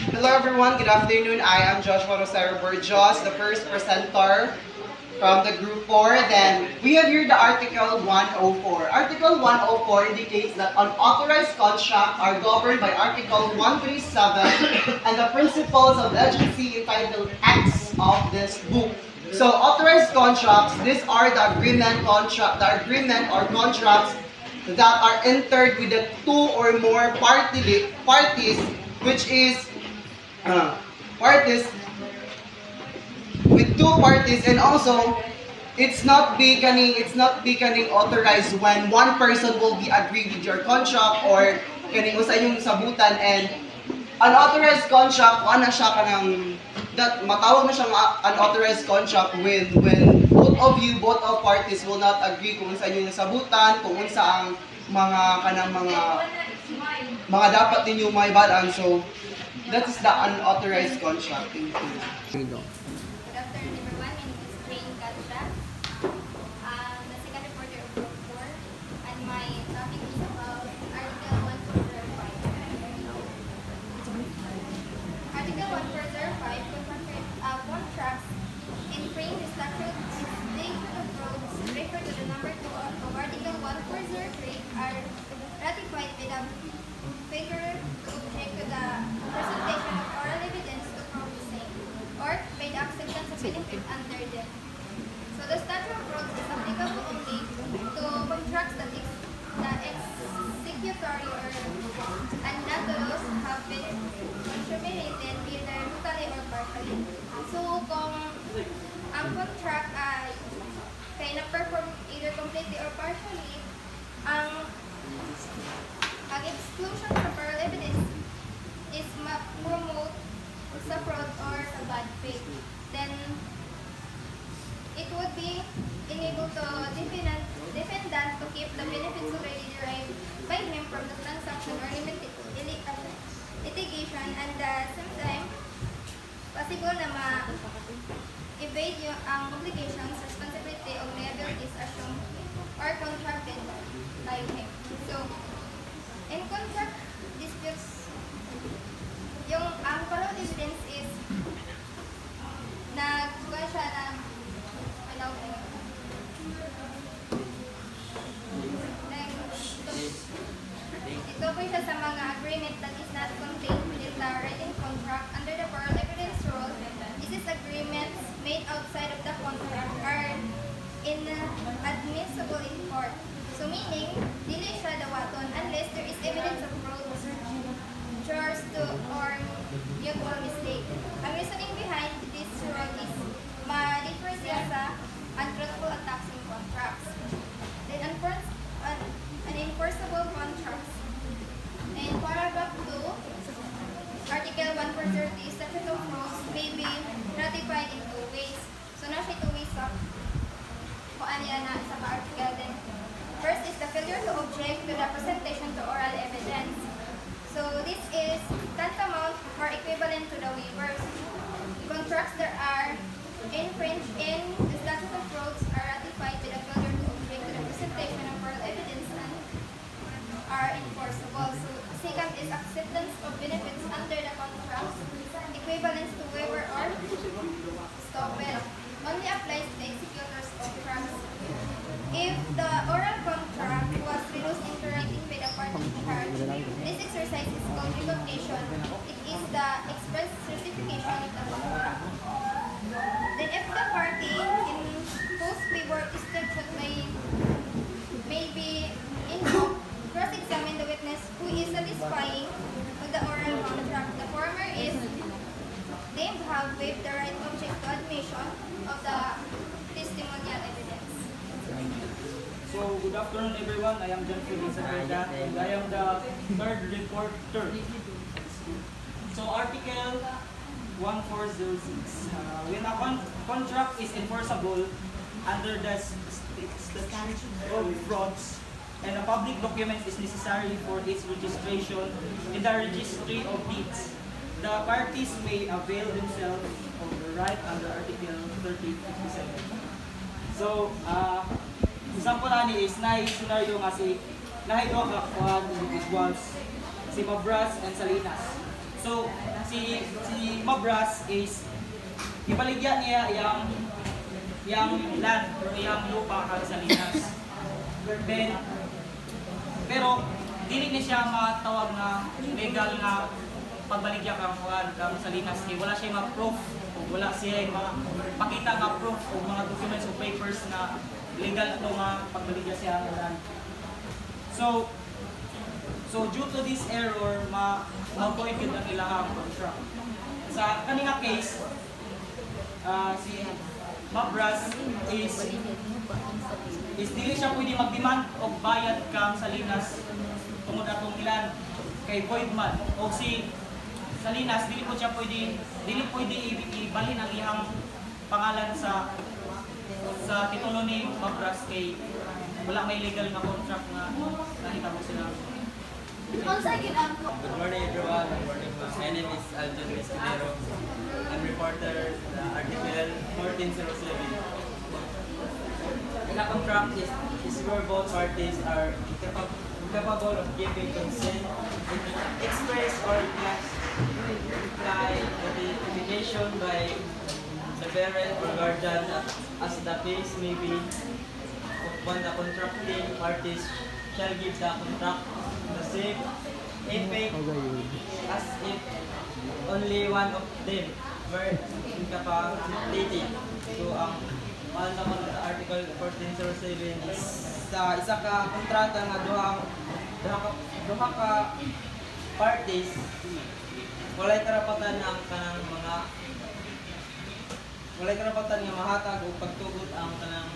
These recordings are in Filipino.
Hello everyone, good afternoon. I am Joshua Rosario Burgos, the first presenter from the group 4. Then we have here the Article 104. Article 104 indicates that unauthorized contracts are governed by Article 137 and the principles of the agency entitled Acts of this book. So authorized contracts, these are the agreement or contracts that are entered with the two or more parties, which is parties with two parties, and also it's not becoming authorized when one person will be agree with your contract or kaning usa yung sabutan. And unauthorized contract ana siya kanang that matawag na siyang unauthorized contract when both of parties will not agree kung unsa yung sabutan, kung unsa ang mga dapat ninyo maibalaan. So that is the unauthorized contract. Thank you. Good afternoon, everyone. My name is Jane Katja. I'm the second reporter of Group 4, and my topic is about Article 1405. Article 1405 contracts infringe the statute of frauds referred to the number 2 of Article 1403 are ratified by the failure to object to the presentation of oral evidence to prove the same, or by the acceptance of benefit under them. So the statute of frauds is applicable only to contracts that the executory and not to those who have been terminated either totally or partially. So kung ang contract ay kaya na-perform either completely or partially, ang exclusion sa oral evidence is promote sa fraud or sa bad faith, then it would be enable to defendant to keep the benefits already derived by him from the transaction or litigation, and at the same time possible na ma-evade ang obligations, responsibility, o liabilities assumed or contracted by him. So in contract disputes, yung ang oral evidence is nagkuha siya ng ito po siya sa mga agreement that is not contained within the written contract under the oral evidence rule. This is agreements made outside of the contract are inadmissible in court. So meaning, dili siya dawaton unless there is evidence of fraud, jurors to or mutual mistake. Ang reasoning behind this rule is ma-differ siya sa untruthful and taxing contracts. Then unenforceable contracts. In paragraph 2, Article 130, statute of frauds may be ratified in two ways. So na siya two ways sa kuan niya na sa article. Then first is the failure to object to the presentation to oral evidence. So this is tantamount or equivalent to the waivers. Contracts that are infringed in the statute of frauds are ratified by the failure to object to the presentation of oral evidence and are enforceable. So second is acceptance of benefits under the contract, equivalence to waiver or estoppel. Only applies to the executors of contracts. If the oral contract was reduced into writing by the party charged, this exercise is called revocation. It is the express certification of the contract. Then if the party in whose favor is statute may be invoked, cross-examine the witness who is satisfying with the oral contract. The former is deemed to have waived the right object to admission of the testimonial evidence. So, good afternoon everyone. I am John Philip Sagrada and I am the third reporter. So, Article 1406. When a contract is enforceable under the statute of frauds and a public document is necessary for its registration in the registry of deeds, the parties may avail themselves of the right under Article 3057. So, example ani is na scenario nga si nahido ka individuals si Mabras and Salinas. So, si Mabras is ibaligya niya yang land or yang lupa kang Salinas. Then, pero dili ni siya matawag na legal na pagbaligya kang Salinas. Wala siya ma-proof o wala siya pakita nga proof o mga documents o papers na legal ito nga pagbaligya siya ang land. So due to this error, ma-avoid yun ang ilang contract. Sa kanina case, si Mabras is dili siya pwede mag-demand o bayad kang Salinas tungod atong ilan kay void man. O si Salinas, dili pwede ibalhin ang iyang pangalan sa titulo ni Mabras kay wala may legal na contract na nahitabo sila. Good morning everyone. My name is Aljon Escudero. I'm reporter the Article 1407. The contract is where both parties are incapable of giving consent, express or imply notification by the parent or guardian as the case may be when the contracting parties shall give the contract the same effect as if only one of them were incapacitated. So, ang mahal naman sa Article 1407 is sa isa ka kontrata nga duha ka parties walay karapatan nga mahatag o pagtugot ang kanang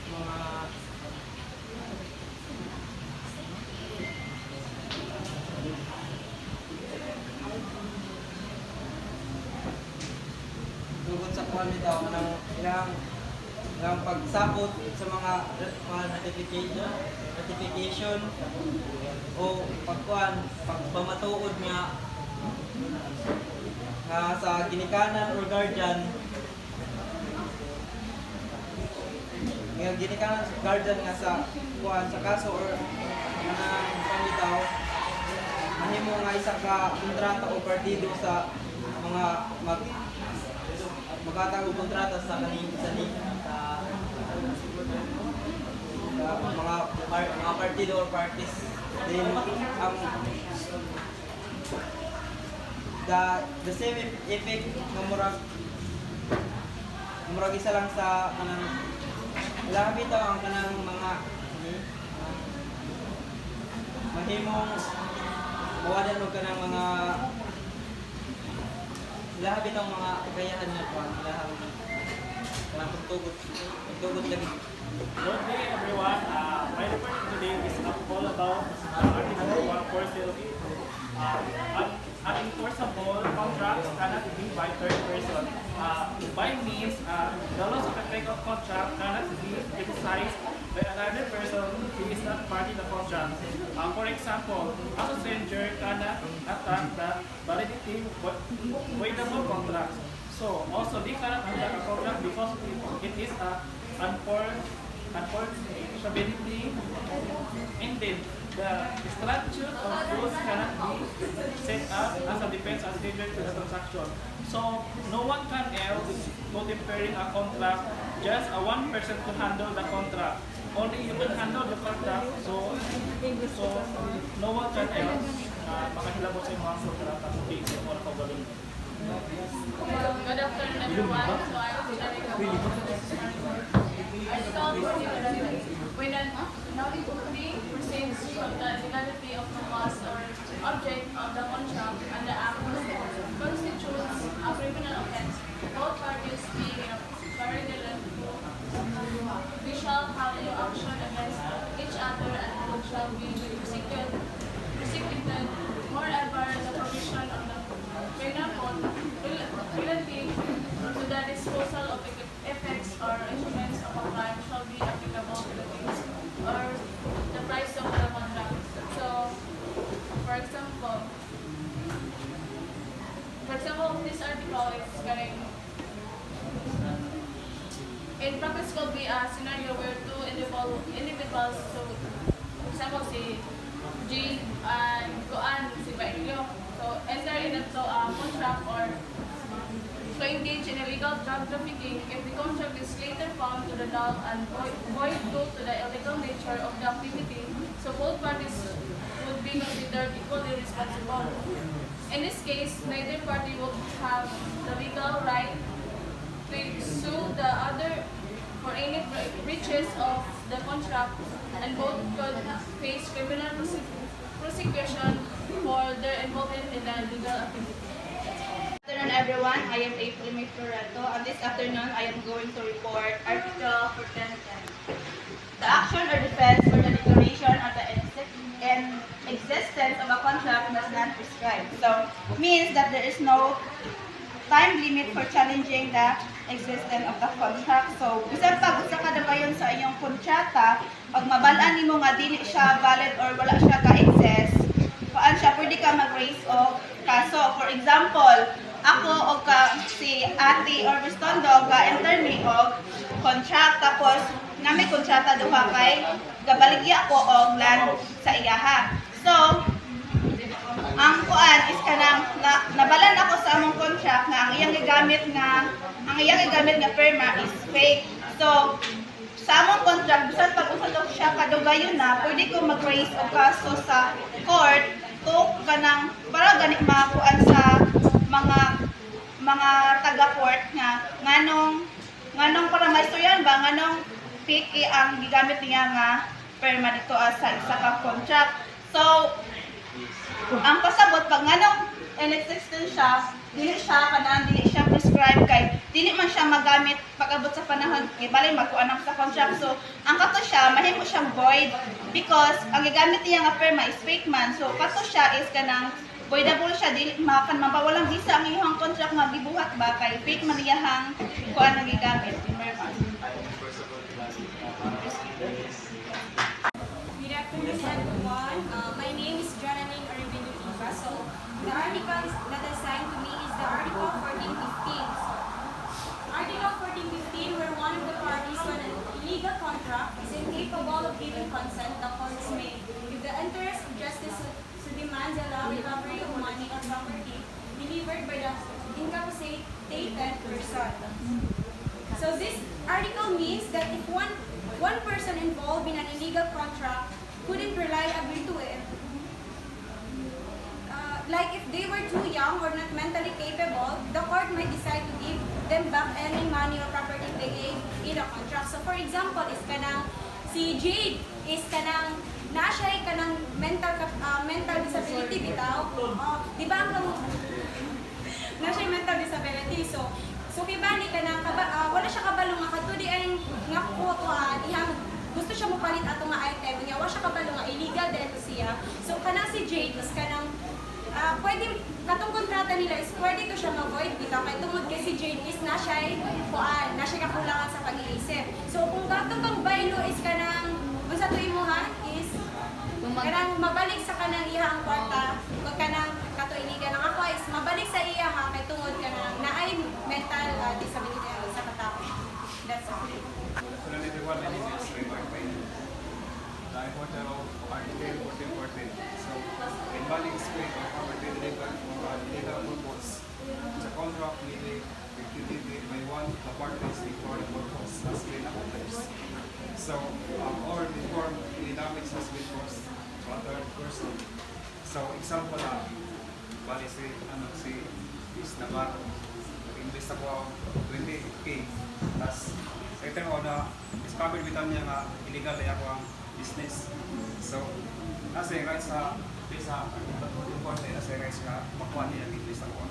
mga tugod sa kuwan daw ng ilang pagsabot sa mga notification o pagpamatuod nga sa ginikanan or guardian nga sa kuwan sa kaso or kanang pamitaw mahimo nga isa ka kontrata o partido sa mga magkatag og kontrata sa mga partido or parties. Then the same effect nga murag isa lang sa kanang labi daw ang kanang mga mahimong mawadan og kanang mga labi daw mga kakayahan nga po ang kanang pagtugot lagi. Good day everyone. My report today is all about Article 1408. An enforceable contract cannot be by third person. By means, the loss of effect of contract cannot be exercised by another person who is not party to the contract. For example, as a stranger cannot attack the validity voidable contract. So, also they cannot attack a contract because it is unfortunately indeed the statute of rules cannot be set up as a defense as danger to the transaction. So no one can else co-preparing a contract, just a one person to handle the contract. Only you can handle the contract, so no one can else makahilabot sa mga contract at case o mga pagaling. Good afternoon everyone. So I'm Sharika. When an nullity proceeds from the legality of the clause or object of the contract and the act constitutes a criminal offense, both parties being in a parallel, we shall have no action against each other and both shall be prosecuted. Moreover, the provision of the penal code relative to the disposal of effects or instruments of a crime shall be applicable to the things or the price of the contract. So, for example, this article is getting in practice could be a scenario where two individuals, so for example si G and Kuan si Bailio. So enter into a contract or to engage in illegal drug trafficking if the contract is later found to the null and void due to the illegal nature of the activity, so both parties would be considered equally responsible. In this case, neither party would have the legal right to sue the other for any breaches of the contract, and both could face criminal prosecution for their involvement in the illegal activity. Good afternoon, everyone. I am April May Floreto, and this afternoon I am going to report Article 410. The action or defense for the declaration of the existence of a contract must not prescribe. So, means that there is no time limit for challenging the existence of the contract. So, bisan pag usa ka dabayon sa iyong kontrata, pag mabalaan nimo nga dili siya valid or wala siya ka-exist, paan siya pwede ka mag-raise o kaso. For example, ako o si Ate or Ristondo ga-enter mi og contract, tapos nga may kontrata duha kay gabaligya ko og land sa iyaha. So, ang kuan is kanang nabalan ako sa among contract nga ang iyang gigamit nga firma is fake. So, sa among contract bisan pag usa to siya kadugayon na, pwede ko mag-raise og kaso sa court to kanang para gani makuan sa mga taga-court nga nganong para maistoryan ba nganong fake ang gigamit niya nga firma dito sa isa ka contract. So, ang pasabot pag nganong inexistent siya, dili siya prescribe kay dili man siya magamit pag-abot sa panahon gibalay magkuan sa contract. So, ang kato siya mahimo siyang void because ang gigamit niya nga firma is fake man. So, kato siya is kanang voidable siya, dili makan mapawalang visa ang iyang contract nga gibuhat ba kay fake man iyang kuan nga gigamit firma. Good afternoon, everyone. My name is Jonathan Arvino Iba. So, the article that assigned to me is the Article 1415. Article 1415, where one of the parties to an illegal contract is incapable of giving consent, the courts may, if the interest of justice to demand the recovery of money or property delivered by the incapacitated person. So, this article means that if one person involved in an illegal contract couldn't agree to it. Like if they were too young or not mentally capable, the court might decide to give them back any money or property they gave in the contract. So for example, is kanang si Jade is kanang na siya kanang mental disability bitaw. Di ba ang na siya mental disability. So kibani kanang wala siya kabalo nga katudi ay nga ko ihang gusto siya mopalit ato nga item niya, wa siya kabalo nga illegal dito siya. So kanang si Jade is kanang pwede katong kontrata nila is pwede ko siya ma-void bitaw kay tungod kay si Jade is na siya kakulangan sa pag-iisip. So kung gatong kang baylo is kanang unsa to imuha is kanang mabalik sa kanang iya ang kwarta kung kanang kato iligan ang ako is mabalik sa iya ha kay tungod kanang naay mental disability sa katao. That's all. Hello everyone, my name is Raymar Payne. The importer of Article 1414. So, invalid spring of property delivered for a legal purpose. The contract may be executed by one of the parties before the purpose has been accomplished. So, or before the damage has been caused to a third person. So, example bali si is Navarro. Invest ako 20k. Tapos, ito ko na discovered bitan niya nga illegal ay ako ang business. So, nasa right sa import nasa right sa makuha niya ang invest ako.